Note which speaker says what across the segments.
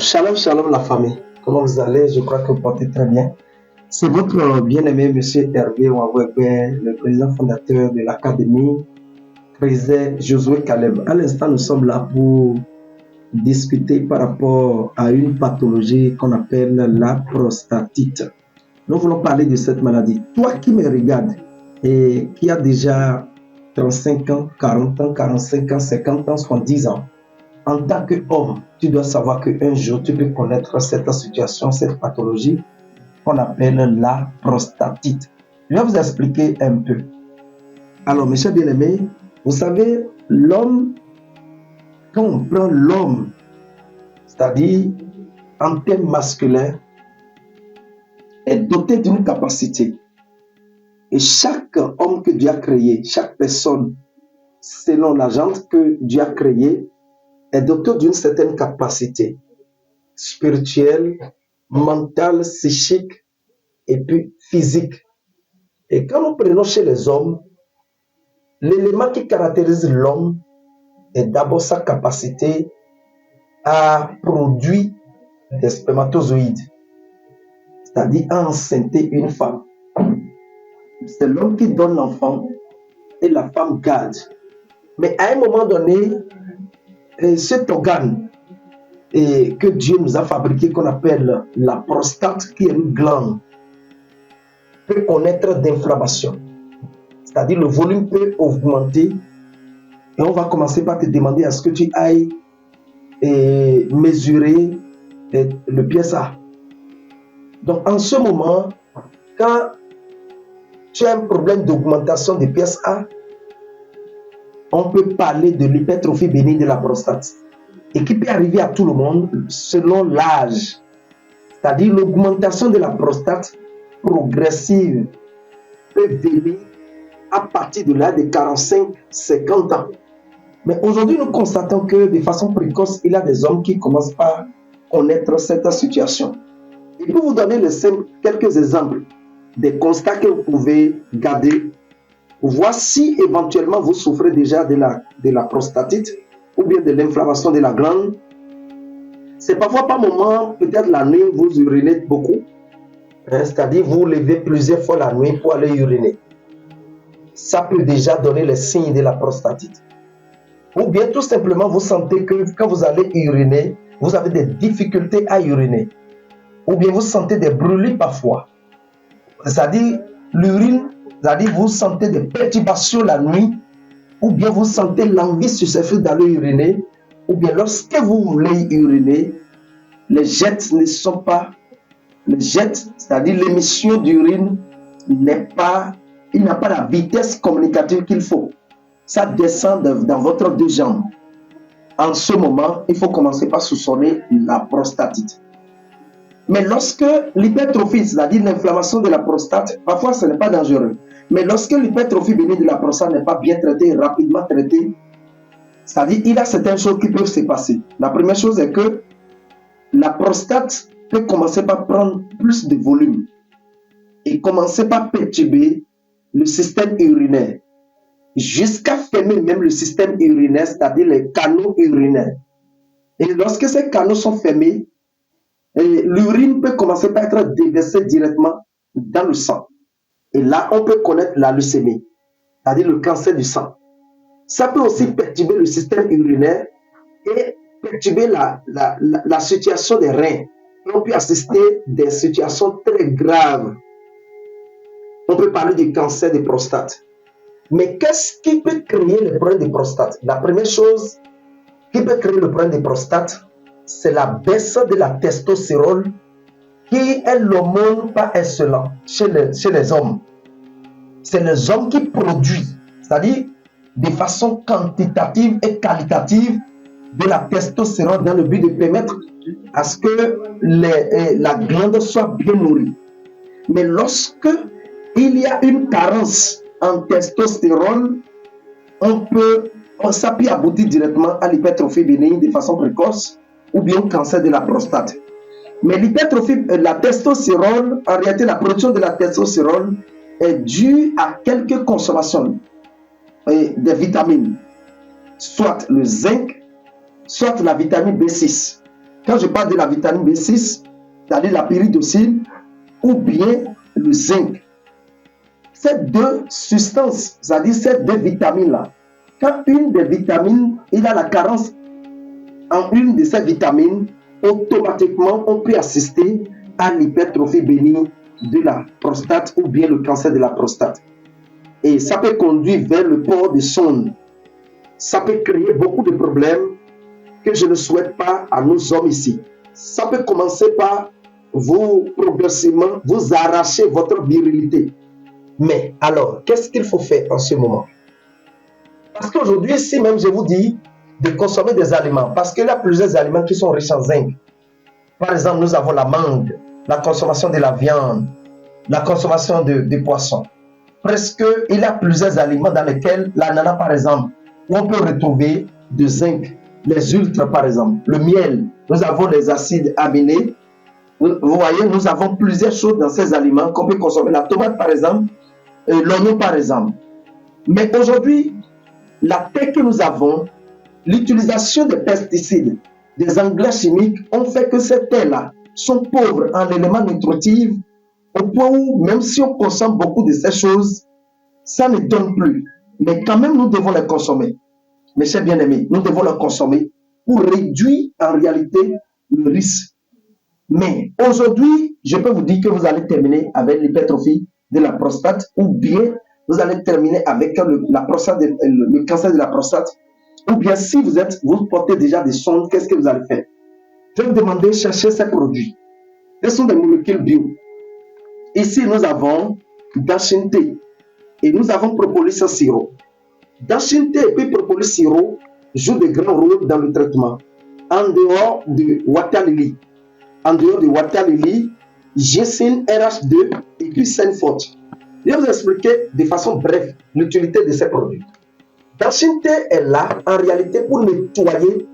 Speaker 1: Shalom, shalom la famille. Comment vous allez? Je crois que vous portez très bien. C'est votre bien-aimé Monsieur Hervé Ouawegbe, le président fondateur de l'Académie Président Josué Caleb. À l'instant, nous sommes là pour discuter par rapport à une pathologie qu'on appelle la prostatite. Nous voulons parler de cette maladie. Toi qui me regardes et qui a déjà 35 ans, 40 ans, 45 ans, 50 ans, 70 ans, en tant qu'homme, tu dois savoir qu'un jour, tu peux connaître cette situation, cette pathologie qu'on appelle la prostatite. Je vais vous expliquer un peu. Alors, mes chers bien-aimés, vous savez, l'homme, quand on prend l'homme, c'est-à-dire en termes masculins, est doté d'une capacité. Et chaque homme que Dieu a créé, chaque personne, selon la gente que Dieu a créée, est doté d'une certaine capacité spirituelle, mentale, psychique et puis physique. Et quand nous prenons chez les hommes, l'élément qui caractérise l'homme est d'abord sa capacité à produire des spermatozoïdes, c'est-à-dire à enceinte une femme. C'est l'homme qui donne l'enfant et la femme garde. Mais à un moment donné, cet organe que Dieu nous a fabriqué, qu'on appelle la prostate, qui est une glande, peut connaître d'inflammation. C'est-à-dire le volume peut augmenter et on va commencer par te demander à ce que tu ailles mesurer le PSA. Donc en ce moment, quand tu as un problème d'augmentation de PSA, on peut parler de l'hypertrophie bénigne de la prostate et qui peut arriver à tout le monde selon l'âge. C'est-à-dire l'augmentation de la prostate progressive peut venir à partir de l'âge de 45-50 ans. Mais aujourd'hui, nous constatons que de façon précoce, il y a des hommes qui commencent par connaître cette situation. Et pour vous donner quelques exemples des constats que vous pouvez garder, voici éventuellement vous souffrez déjà de la prostatite ou bien de l'inflammation de la glande. C'est parfois par moment, peut-être la nuit, vous urinez beaucoup, c'est-à-dire vous levez plusieurs fois la nuit pour aller uriner. Ça peut déjà donner les signes de la prostatite. Ou bien tout simplement vous sentez que quand vous allez uriner, vous avez des difficultés à uriner. Ou bien vous sentez des brûlis parfois. C'est-à-dire l'urine, c'est-à-dire vous sentez des perturbations la nuit, ou bien vous sentez l'envie successive d'aller uriner, ou bien lorsque vous voulez uriner, les jets ne sont pas, c'est-à-dire l'émission d'urine il n'a pas la vitesse communicative qu'il faut. Ça descend dans votre deux jambes. En ce moment, il faut commencer par soupçonner la prostatite. Mais lorsque l'hypertrophie, c'est-à-dire l'inflammation de la prostate, parfois ce n'est pas dangereux. Mais lorsque l'hypertrophie bénigne de la prostate n'est pas bien traitée, rapidement traitée, c'est-à-dire il y a certaines choses qui peuvent se passer. La première chose est que la prostate peut commencer par prendre plus de volume et commencer par perturber le système urinaire, jusqu'à fermer même le système urinaire, c'est-à-dire les canaux urinaires. Et lorsque ces canaux sont fermés, l'urine peut commencer par être déversée directement dans le sang. Et là, on peut connaître la leucémie, c'est-à-dire le cancer du sang. Ça peut aussi perturber le système urinaire et perturber la situation des reins. On peut assister à des situations très graves. On peut parler du cancer de prostate. Mais qu'est-ce qui peut créer le problème de prostate? La première chose qui peut créer le problème de prostate, c'est la baisse de la testostérone, qui est l'hormone par excellence chez les hommes. C'est les hommes qui produisent, c'est-à-dire de façon quantitative et qualitative, de la testostérone dans le but de permettre à ce que la glande soit bien nourrie. Mais lorsque il y a une carence en testostérone, ça peut aboutir directement à l'hypertrophie bénigne de façon précoce ou bien au cancer de la prostate. Mais l'hypertrophie, la testostérone, en réalité, la production de la testostérone est due à quelques consommations des vitamines, soit le zinc, soit la vitamine B6. Quand je parle de la vitamine B6, c'est-à-dire la pyridoxine, ou bien le zinc, ces deux substances, c'est-à-dire ces deux vitamines-là, quand une des vitamines, il a la carence en une de ces vitamines, automatiquement, on peut assister à l'hypertrophie bénigne de la prostate ou bien le cancer de la prostate. Et ça peut conduire vers le port de sonde. Ça peut créer beaucoup de problèmes que je ne souhaite pas à nos hommes ici. Ça peut commencer par vous, progressivement, vous arracher votre virilité. Mais alors, qu'est-ce qu'il faut faire en ce moment? Parce qu'aujourd'hui, si même je vous dis de consommer des aliments, parce qu'il y a plusieurs aliments qui sont riches en zinc. Par exemple, nous avons la mangue, la consommation de la viande, la consommation de poissons. Presque, il y a plusieurs aliments dans lesquels l'ananas, par exemple, où on peut retrouver du zinc, les huîtres, par exemple, le miel, nous avons les acides aminés. Vous voyez, nous avons plusieurs choses dans ces aliments qu'on peut consommer. La tomate, par exemple, l'oignon, par exemple. Mais aujourd'hui, la terre que nous avons, l'utilisation des pesticides, des engrais chimiques ont fait que ces terres-là sont pauvres en éléments nutritifs au point où même si on consomme beaucoup de ces choses, ça ne donne plus. Mais quand même, nous devons les consommer. Mes chers bien-aimés, nous devons les consommer pour réduire en réalité le risque. Mais aujourd'hui, je peux vous dire que vous allez terminer avec l'hypertrophie de la prostate ou bien vous allez terminer avec le cancer de la prostate. Ou bien si vous portez déjà des sondes, qu'est-ce que vous allez faire? Je vais vous demander de chercher ces produits. Ce sont des molécules bio. Ici, nous avons Dachin T et nous avons Propolis sirop. Dachin T et puis Propolis sirop jouent de grands rôles dans le traitement. En dehors de Water Lily, G-Syn RH2 et puis Senfort. Je vais vous expliquer de façon brève l'utilité de ces produits. Dachin T est là en réalité pour nettoyer.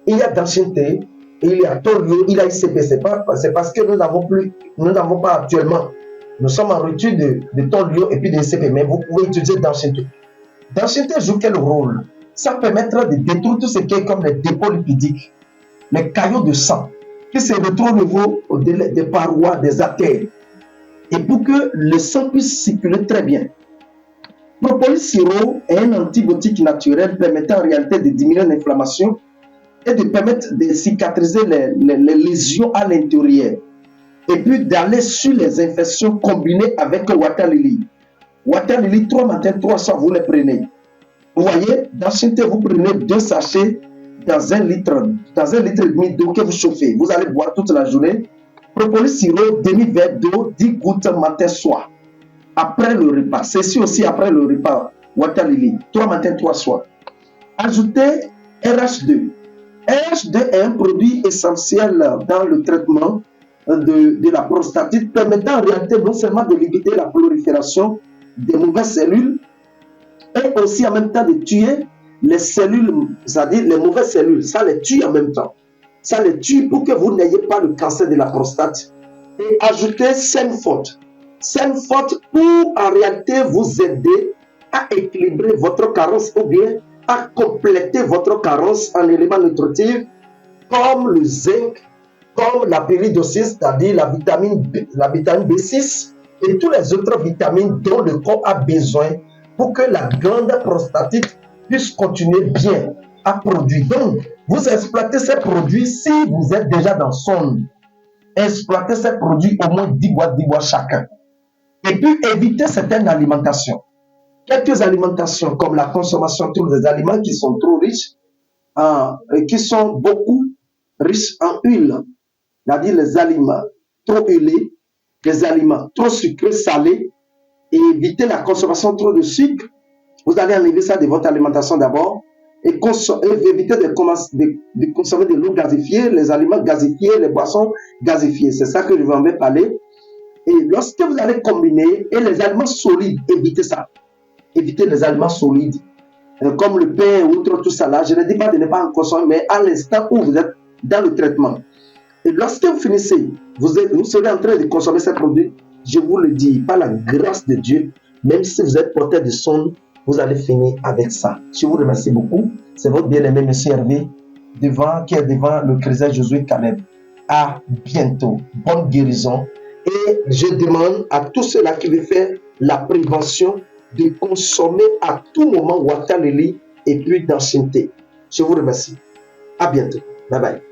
Speaker 1: Il y a Dachin T, il y a Torio, il y a ICP. C'est parce que nous n'avons pas actuellement. Nous sommes en rupture de Torio et puis de ICP, mais vous pouvez utiliser Dachin T. Dachin T joue quel rôle? Ça permettra de détruire tout ce qui est comme les dépôts lipidiques, les caillots de sang qui se retrouvent au niveau des parois, des artères, et pour que le sang puisse circuler très bien. Propolis sirop est un antibiotique naturel permettant en réalité de diminuer l'inflammation et de permettre de cicatriser les lésions à l'intérieur. Et puis d'aller sur les infections combinées avec Water Lily. Water Lily, 3 matins, 3 soirs, vous les prenez. Vous voyez, dans ce thé, vous prenez 2 sachets dans 1 litre et demi d'eau que vous chauffez. Vous allez boire toute la journée. Propolis sirop, demi-verre d'eau, 10 gouttes matin, soir. Après le repas. Ceci aussi après le repas. Water Lily, 3 matins, 3 soirs. Ajoutez RH2. RH2 est un produit essentiel dans le traitement de la prostatite, permettant en réalité non seulement de limiter la prolifération des mauvaises cellules, et aussi en même temps de tuer les cellules, c'est-à-dire les mauvaises cellules. Ça les tue en même temps. Ça les tue pour que vous n'ayez pas le cancer de la prostate. Et ajoutez Senfort. Senfort pour en réalité vous aider à équilibrer votre carence ou bien à compléter votre carence en éléments nutritifs comme le zinc, comme la pyridoxine, c'est-à-dire la vitamine B6 et toutes les autres vitamines dont le corps a besoin pour que la glande prostatique puisse continuer bien à produire. Donc, vous exploitez ces produits si vous êtes déjà dans sonde. Exploitez ces produits au moins 10 boîtes chacun. Et puis, évitez certaines alimentations. Quelques alimentations comme la consommation des aliments qui sont trop riches, qui sont beaucoup riches en huile, c'est-à-dire les aliments trop huilés, les aliments trop sucrés, salés, et éviter la consommation trop de sucre. Vous allez enlever ça de votre alimentation d'abord et éviter de consommer de l'eau gazéfiée, les aliments gazéfiés, les boissons gazéfiées. C'est ça que je vais en parler. Et lorsque vous allez combiner, et les aliments solides, évitez ça. Évitez les aliments solides, comme le pain ou tout ça là. Je ne dis pas de ne pas en consommer, mais à l'instant où vous êtes dans le traitement. Et lorsque vous finissez, vous serez en train de consommer ces produits, je vous le dis, par la grâce de Dieu, même si vous êtes porteur de sonde, vous allez finir avec ça. Je vous remercie beaucoup. C'est votre bien-aimé, M. Hervé, qui est devant le chrétien Josué Caleb. À bientôt. Bonne guérison. Et je demande à tous ceux-là qui veulent faire la prévention de consommer à tout moment Water Lily et puis d'ancienneté. Je vous remercie. À bientôt. Bye bye.